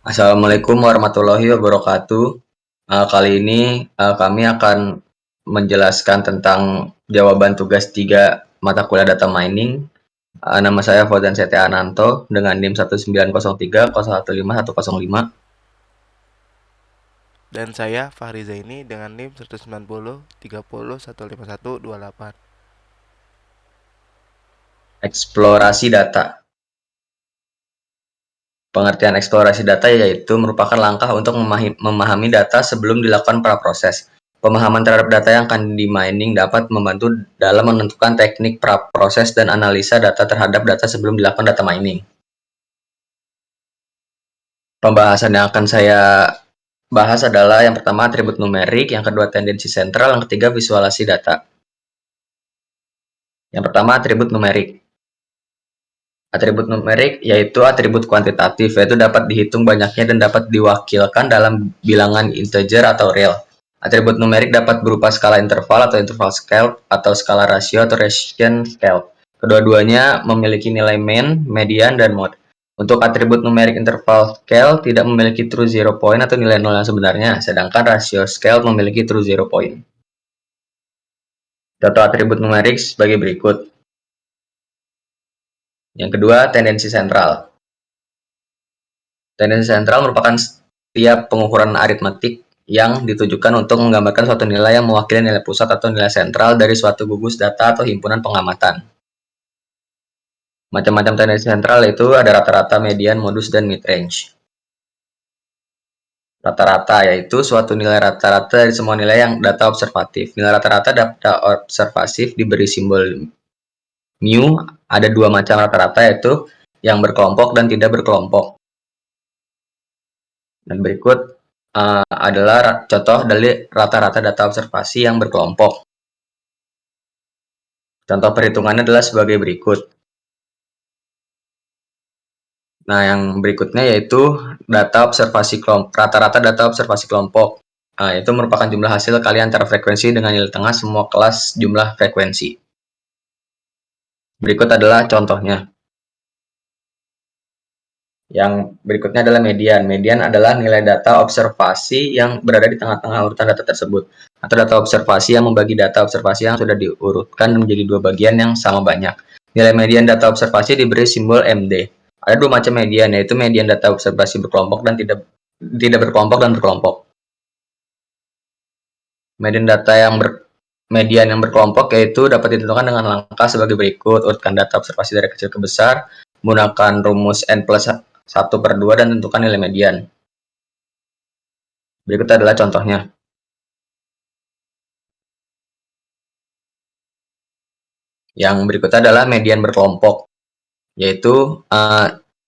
Assalamualaikum warahmatullahi wabarakatuh. Kali ini kami akan menjelaskan tentang jawaban tugas 3 mata kuliah data mining. Nama saya Fauzan Setia Ananto dengan NIM 19030151105. Dan saya Fahri Zaini dengan NIM 190 30 151 28. Eksplorasi data. Pengertian eksplorasi data yaitu merupakan langkah untuk memahami data sebelum dilakukan praproses. Pemahaman terhadap data yang akan di-mining dapat membantu dalam menentukan teknik praproses dan analisa data terhadap data sebelum dilakukan data mining. Pembahasan yang akan saya bahas adalah yang pertama atribut numerik, yang kedua tendensi sentral, yang ketiga visualisasi data. Yang pertama atribut numerik. Atribut numerik yaitu atribut kuantitatif, yaitu dapat dihitung banyaknya dan dapat diwakilkan dalam bilangan integer atau real. Atribut numerik dapat berupa skala interval atau interval scale atau skala rasio atau Ration scale. Kedua-duanya memiliki nilai mean, median, dan mode. Untuk atribut numerik interval scale tidak memiliki true zero point atau nilai nol yang sebenarnya, sedangkan rasio scale memiliki true zero point. Contoh atribut numerik sebagai berikut. Yang kedua, tendensi sentral. Tendensi sentral merupakan setiap pengukuran aritmetik yang ditujukan untuk menggambarkan suatu nilai yang mewakili nilai pusat atau nilai sentral dari suatu gugus data atau himpunan pengamatan. Macam-macam tendensi sentral itu ada rata-rata, median, modus, dan mid-range. Rata-rata yaitu suatu nilai rata-rata dari semua nilai yang data observatif. Nilai rata-rata data observatif diberi simbol mu. Ada dua macam rata-rata yaitu yang berkelompok dan tidak berkelompok. Dan berikut adalah contoh dari rata-rata data observasi yang berkelompok. Contoh perhitungannya adalah sebagai berikut. Nah, yang berikutnya yaitu data observasi kelompok, rata-rata data observasi kelompok. Itu merupakan jumlah hasil kali antara frekuensi dengan nilai tengah semua kelas jumlah frekuensi. Berikut adalah contohnya. Yang berikutnya adalah median. Median adalah nilai data observasi yang berada di tengah-tengah urutan data tersebut, atau data observasi yang membagi data observasi yang sudah diurutkan menjadi dua bagian yang sama banyak. Nilai median data observasi diberi simbol MD. Ada dua macam median, yaitu median data observasi berkelompok dan tidak berkelompok dan berkelompok. Median yang berkelompok yaitu dapat ditentukan dengan langkah sebagai berikut. Urutkan data observasi dari kecil ke besar, menggunakan rumus N plus 1/2 dan tentukan nilai median. Berikut adalah contohnya. Yang berikutnya adalah median berkelompok, yaitu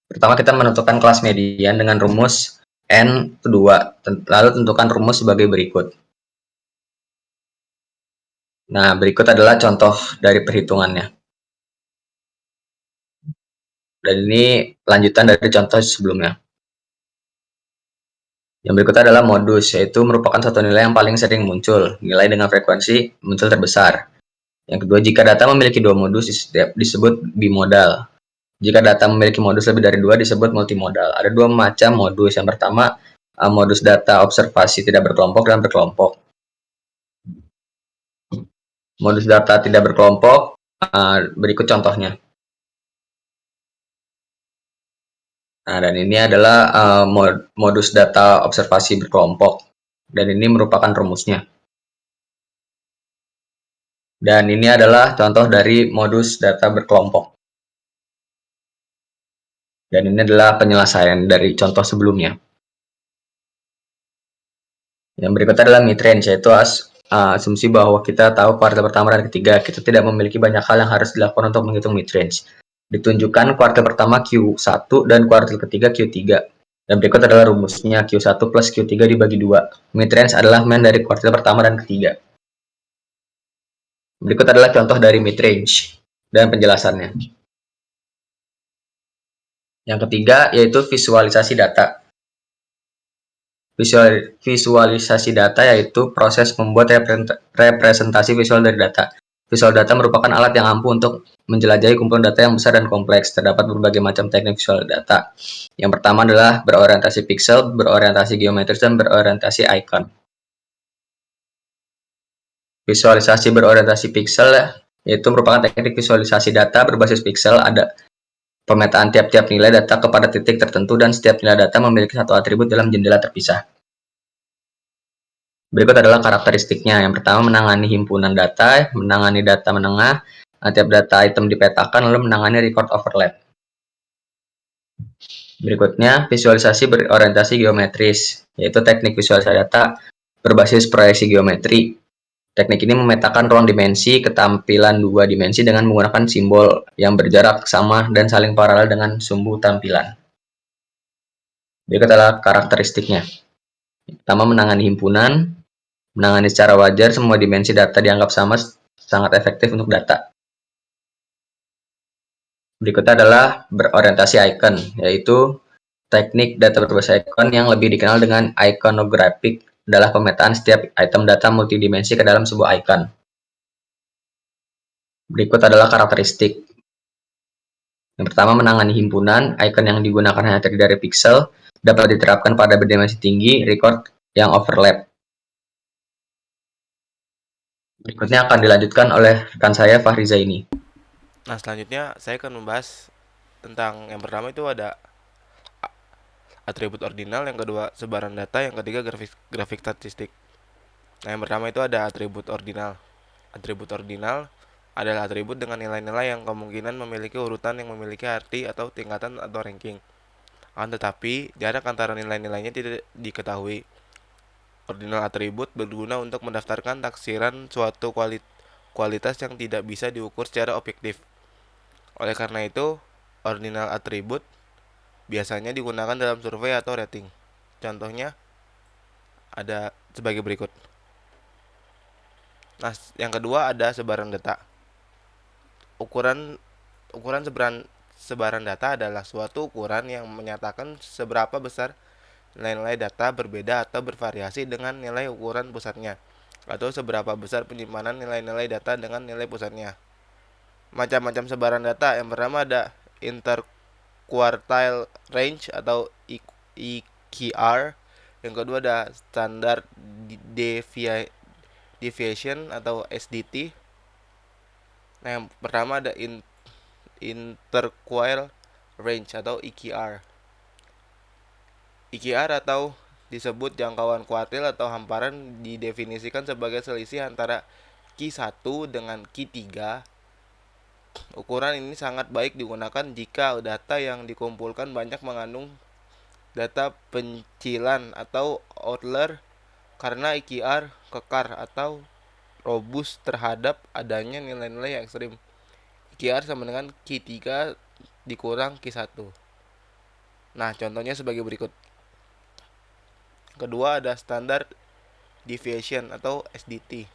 pertama kita menentukan kelas median dengan rumus N kedua, lalu tentukan rumus sebagai berikut. Nah, berikut adalah contoh dari perhitungannya. Dan ini lanjutan dari contoh sebelumnya. Yang berikutnya adalah modus, yaitu merupakan suatu nilai yang paling sering muncul, nilai dengan frekuensi muncul terbesar. Yang kedua, jika data memiliki dua modus disebut bimodal. Jika data memiliki modus lebih dari dua disebut multimodal. Ada dua macam modus. Yang pertama, modus data observasi tidak berkelompok dan berkelompok. Modus data tidak berkelompok, berikut contohnya. Nah, dan ini adalah modus data observasi berkelompok. Dan ini merupakan rumusnya. Dan ini adalah contoh dari modus data berkelompok. Dan ini adalah penyelesaian dari contoh sebelumnya. Yang berikutnya adalah mid-range, yaitu asumsi bahwa kita tahu kuartil pertama dan ketiga. Kita tidak memiliki banyak hal yang harus dilakukan untuk menghitung mid-range. Ditunjukkan kuartil pertama Q1 dan kuartil ketiga Q3. Dan berikut adalah rumusnya Q1 plus Q3 dibagi 2. Mid-range adalah mean dari kuartil pertama dan ketiga. Berikut adalah contoh dari mid-range dan penjelasannya. Yang ketiga yaitu visualisasi data. Visualisasi data yaitu proses membuat representasi visual dari data. Visual data merupakan alat yang ampuh untuk menjelajahi kumpulan data yang besar dan kompleks. Terdapat berbagai macam teknik visual data. Yang pertama adalah berorientasi pixel, berorientasi geometris, dan berorientasi icon. Visualisasi berorientasi pixel yaitu merupakan teknik visualisasi data berbasis pixel. Ada pemetaan tiap-tiap nilai data kepada titik tertentu dan setiap nilai data memiliki satu atribut dalam jendela terpisah. Berikut adalah karakteristiknya. Yang pertama, menangani himpunan data, menangani data menengah, tiap data item dipetakan, lalu menangani record overlap. Berikutnya, visualisasi berorientasi geometris, yaitu teknik visualisasi data berbasis proyeksi geometri. Teknik ini memetakan ruang dimensi, ketampilan dua dimensi dengan menggunakan simbol yang berjarak sama dan saling paralel dengan sumbu tampilan. Berikut adalah karakteristiknya. Pertama, menangani himpunan, menangani secara wajar semua dimensi data dianggap sama, sangat efektif untuk data. Berikutnya adalah berorientasi icon, yaitu teknik data berbasis icon yang lebih dikenal dengan iconographic adalah pemetaan setiap item data multidimensi ke dalam sebuah icon. Berikut adalah karakteristik. Yang pertama, menangani himpunan, icon yang digunakan hanya terdiri dari pixel, dapat diterapkan pada berdimensi tinggi, record yang overlap. Berikutnya akan dilanjutkan oleh rekan saya, Fahri Zaini. Nah, selanjutnya saya akan membahas tentang yang pertama itu ada atribut ordinal, yang kedua sebaran data, yang ketiga grafik statistik. Nah, yang pertama itu ada atribut ordinal. Atribut ordinal adalah atribut dengan nilai-nilai yang kemungkinan memiliki urutan yang memiliki arti atau tingkatan atau ranking. Tetapi jarak antara nilai-nilainya tidak diketahui. Ordinal atribut berguna untuk mendaftarkan taksiran suatu kualitas yang tidak bisa diukur secara objektif. Oleh karena itu, ordinal atribut biasanya digunakan dalam survei atau rating. Contohnya ada sebagai berikut. Nah, yang kedua ada sebaran data. Ukuran sebaran data adalah suatu ukuran yang menyatakan seberapa besar nilai-nilai data berbeda atau bervariasi dengan nilai ukuran pusatnya, atau seberapa besar penyimpanan nilai-nilai data dengan nilai pusatnya. Macam-macam sebaran data. Yang pertama ada interquartile range atau EQR. Yang kedua ada standard deviation atau SDT. Nah, yang pertama ada interquartile range atau EQR. EQR atau disebut jangkauan kuartil atau hamparan didefinisikan sebagai selisih antara Q1 dengan Q3. Ukuran ini sangat baik digunakan jika data yang dikumpulkan banyak mengandung data pencilan atau outlier, karena EQR kekar atau robust terhadap adanya nilai-nilai yang ekstrim. EQR sama dengan Q3 dikurang Q1. Nah, contohnya sebagai berikut. Kedua ada standard deviation atau SDT.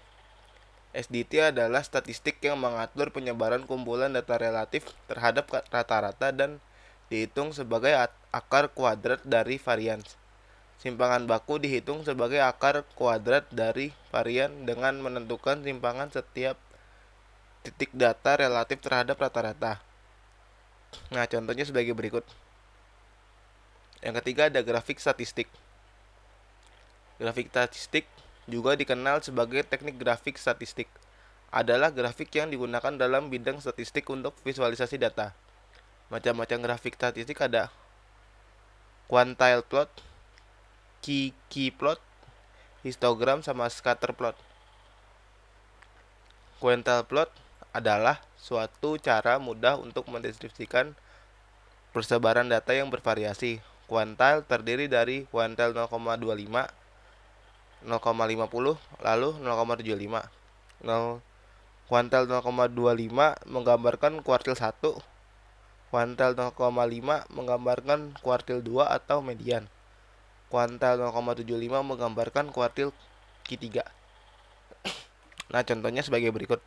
SDT adalah statistik yang mengatur penyebaran kumpulan data relatif terhadap rata-rata dan dihitung sebagai akar kuadrat dari varians. Simpangan baku dihitung sebagai akar kuadrat dari varian dengan menentukan simpangan setiap titik data relatif terhadap rata-rata. Nah, contohnya sebagai berikut. Yang ketiga ada grafik statistik. Grafik statistik juga dikenal sebagai teknik grafik statistik, adalah grafik yang digunakan dalam bidang statistik untuk visualisasi data. Macam-macam grafik statistik ada quantile plot, key plot, histogram, sama scatter plot. Quantile plot adalah suatu cara mudah untuk mendeskripsikan persebaran data yang bervariasi. Quantile terdiri dari quantile 0,25, 0,50, lalu 0,75. Kuantil 0,25 menggambarkan kuartil 1. Kuantil 0,5 menggambarkan kuartil 2 atau median. Kuantil 0,75 menggambarkan kuartil Q3. Nah, contohnya sebagai berikut.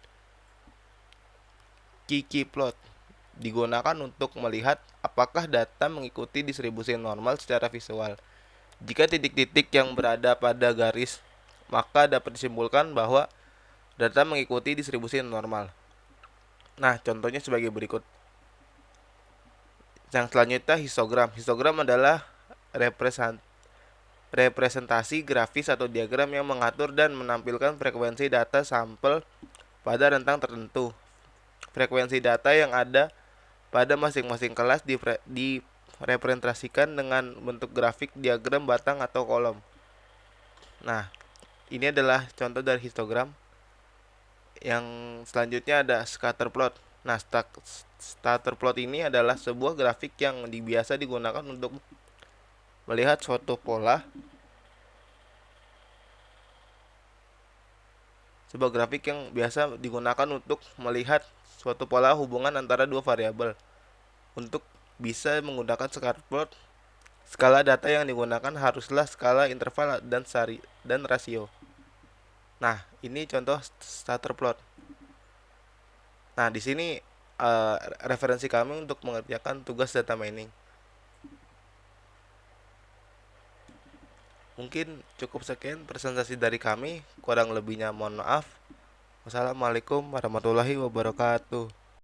Key plot digunakan untuk melihat apakah data mengikuti distribusi normal secara visual. Jika titik-titik yang berada pada garis, maka dapat disimpulkan bahwa data mengikuti distribusi normal. Nah, contohnya sebagai berikut. Yang selanjutnya histogram. Histogram adalah representasi grafis atau diagram yang mengatur dan menampilkan frekuensi data sampel pada rentang tertentu. Frekuensi data yang ada pada masing-masing kelas direpresentasikan dengan bentuk grafik, diagram, batang, atau kolom. Nah, ini adalah contoh dari histogram. Yang selanjutnya ada scatter plot. Nah, scatter plot ini adalah sebuah grafik yang biasa digunakan untuk melihat suatu pola. Sebuah grafik yang biasa digunakan untuk melihat suatu pola hubungan antara dua variabel. Untuk bisa menggunakan scatter plot, skala data yang digunakan haruslah skala interval dan rasio. Nah, ini contoh scatter plot. Nah, di sini referensi kami untuk mengerjakan tugas data mining. Mungkin cukup sekian presentasi dari kami, kurang lebihnya mohon maaf. Wassalamualaikum warahmatullahi wabarakatuh.